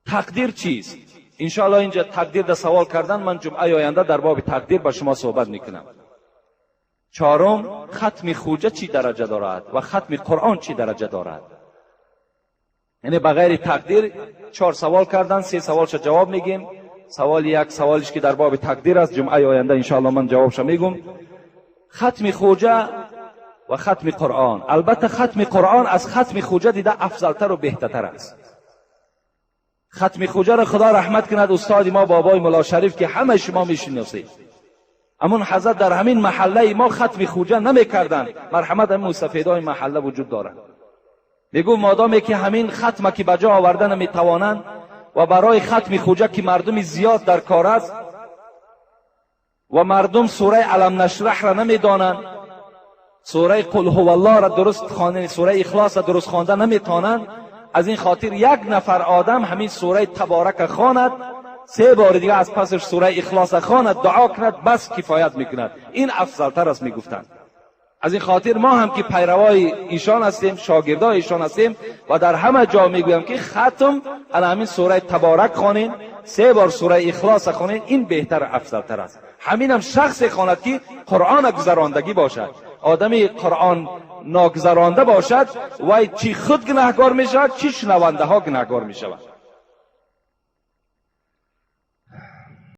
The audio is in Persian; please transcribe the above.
تقدیر چیست؟ انشاءالله اینجا تقدیر در سوال کردن، من جمعه آینده در باب تقدیر با شما صحبت میکنم. چهارم، ختم خوجه چی درجه دارد و ختم قرآن چی درجه دارد. یعنی بغیر تقدیر 4 سوال کردن، 3 سوالش جواب میگیم. سوال یک سوالش که در باب تقدیر است، جمعه آینده انشاءالله من جوابش میگم. ختم خوجه و ختم قرآن. البته ختم قرآن از ختم خوجه دیده افضلتر و بهترتر است. ختم خوجه را خدا رحمت کند استاد ما بابای ملا شریف که همه شما میشناسید. امون حضرت در همین محله ما ختم خوجه نمیکردن. مرحمت همین مستفیدای محله وجود دارند. میگو مادامی که همین ختم که بجا آوردن نمیتوانند و برای ختم خوجه که مردم زیاد در کار است و مردم سوره علم نشرح را نمیدانند، سوره قل هو الله را درست خواندن، سوره اخلاص را درست خواندن نمیتوانند، از این خاطر یک نفر آدم همین سوره تبارک خواند، 3 بار دیگه از پسش سوره اخلاص خواند، دعا کند، بس کفایت میکند. این افضلتر است میگفتند. از این خاطر ما هم که پیروای ایشان هستیم، شاگردای ایشان هستیم و در همه جا میگویم که ختم همین سوره تبارک خوانین، 3 بار سوره اخلاص خوانین، این بهتر افضلتر است. همین هم شخص خواند که قرآن گذراندگی باشد. آدمی قرآن ناگذرانده باشد و چی خود گناهکار میشود، چی شنونده ها گناهکار میشود.